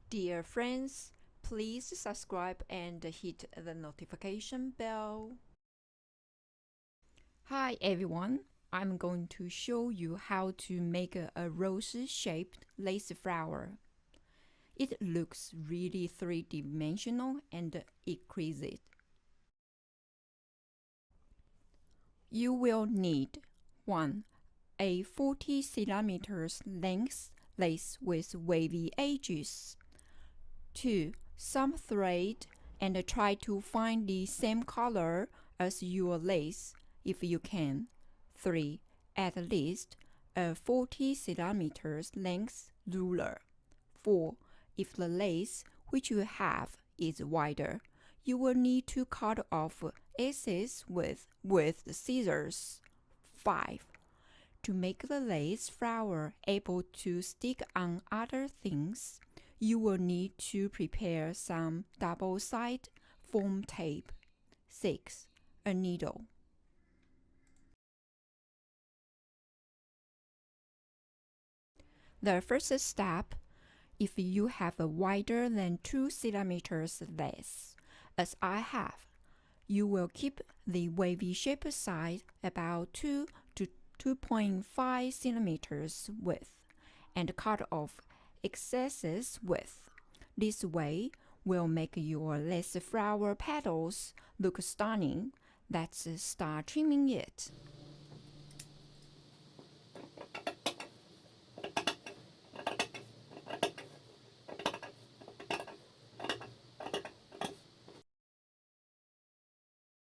Dear friends, please subscribe and hit the notification bell. Hi everyone, I'm going to show you how to make a rose-shaped lace flower. It looks really three-dimensional and exquisite. You will need 1. A 40 centimeters length lace with wavy edges. 2. Some thread and try to find the same color as your lace if you can. 3. At least a 40 centimeters length ruler. 4. If the lace which you have is wider, you will need to cut off excess with scissors. 5. To make the lace flower able to stick on other things, you will need to prepare some double-sided foam tape. 6. A needle. The first step, if you have a wider than 2 centimeters lace, as I have, you will keep the wavy shape side about 2 to 2.5 centimeters width and cut off excesses width. This way will make your lace flower petals look stunning. Let's start trimming it.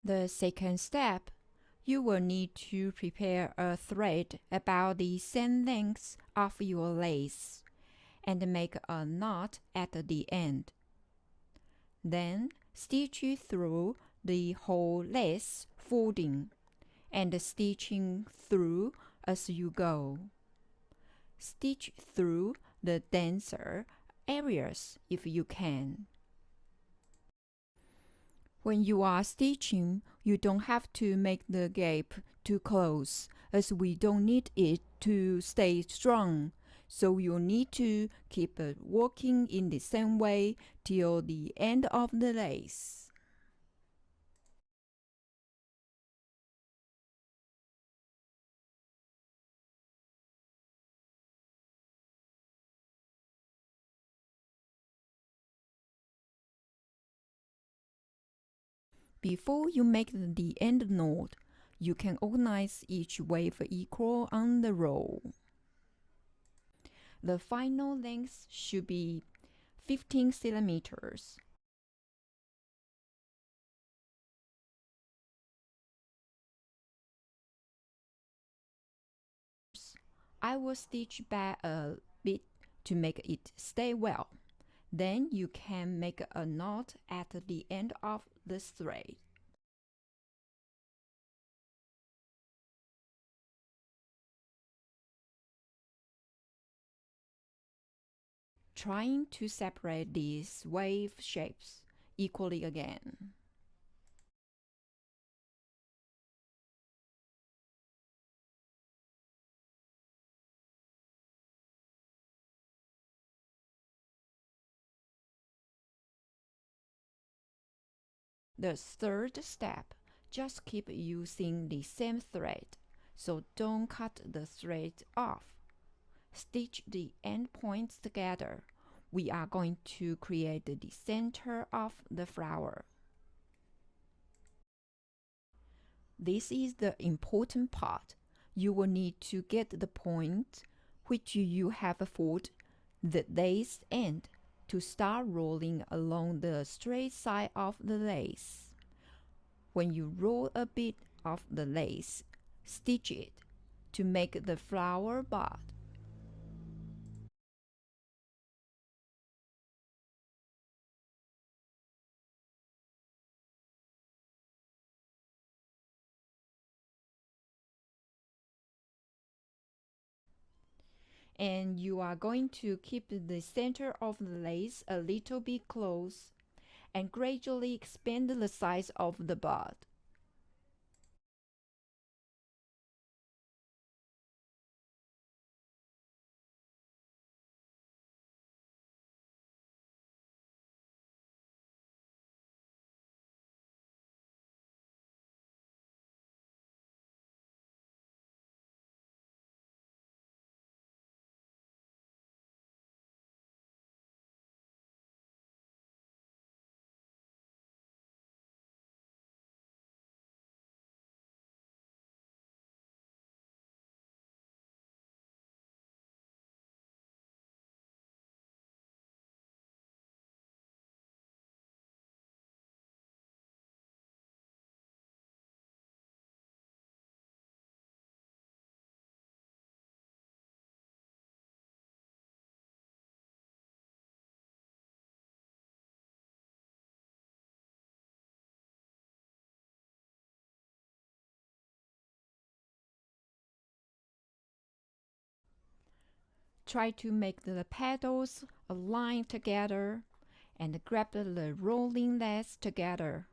The second step, you will need to prepare a thread about the same length of your lace and make a knot at the end. Then stitch through the whole lace folding and stitching through as you go. Stitch through the denser areas if you can. When you are stitching, you don't have to make the gap too close, as we don't need it to stay strong. So you'll need to keep working in the same way till the end of the lace. Before you make the end knot, you can organize each wave equal on the roll. The final length should be 15 centimeters. I will stitch back a bit to make it stay well. Then you can make a knot at the end of the thread. Trying to separate these wave shapes equally again. The third step, just keep using the same thread, so don't cut the thread off. Stitch the end points together. We are going to create the center of the flower. This is the important part. You will need to get the point which you have folded the lace end to start rolling along the straight side of the lace. When you roll a bit of the lace, stitch it to make the flower bud. And you are going to keep the center of the lace a little bit close and gradually expand the size of the bud. Try to make the petals align together and grab the rolling legs together.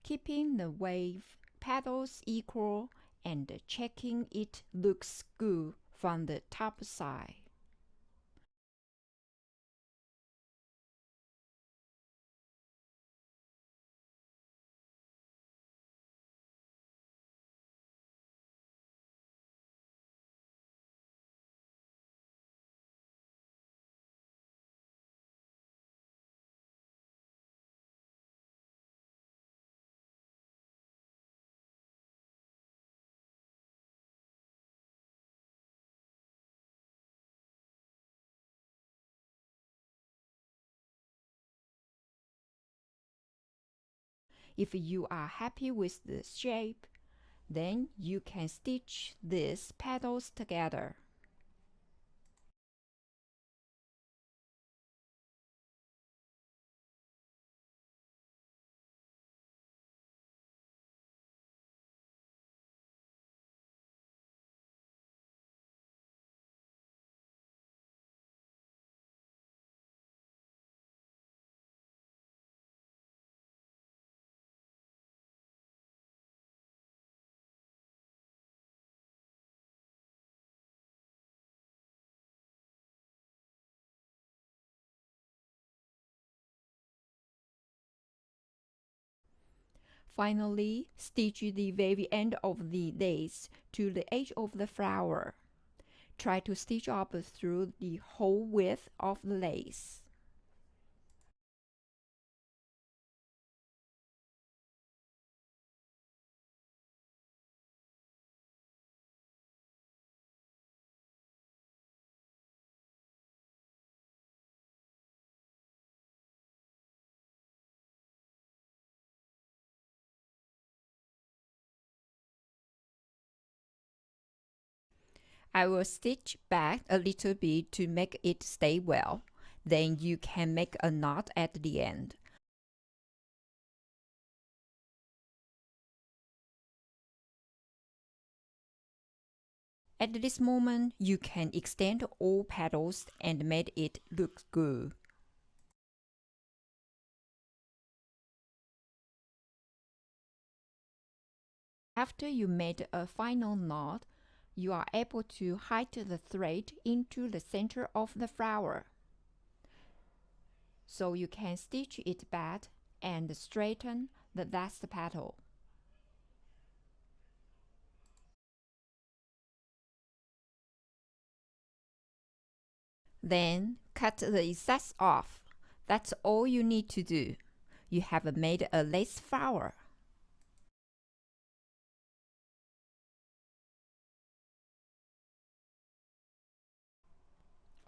Keeping the wave petals equal and checking it looks good from the top side. If you are happy with the shape, then you can stitch these petals together. Finally, stitch the wavy end of the lace to the edge of the flower. Try to stitch up through the whole width of the lace. I will stitch back a little bit to make it stay well. Then you can make a knot at the end. At this moment, you can extend all petals and make it look good. After you made a final knot, you are able to hide the thread into the center of the flower. So you can stitch it back and straighten the last petal. Then cut the excess off. That's all you need to do. You have made a lace flower.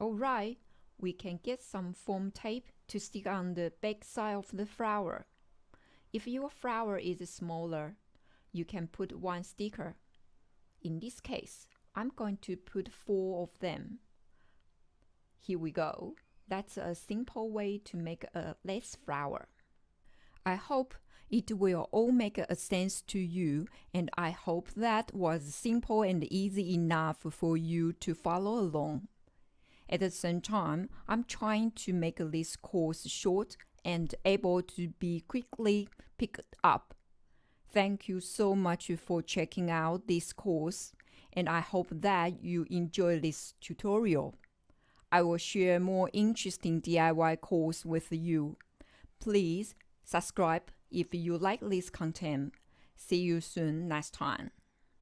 Alright, we can get some foam tape to stick on the back side of the flower. If your flower is smaller, you can put one sticker. In this case, I'm going to put 4 of them. Here we go. That's a simple way to make a lace flower. I hope it will all make a sense to you, and I hope that was simple and easy enough for you to follow along. At the same time, I'm trying to make this course short and able to be quickly picked up. Thank you so much for checking out this course, and I hope that you enjoy this tutorial. I will share more interesting DIY course with you. Please subscribe if you like this content. See you soon next time.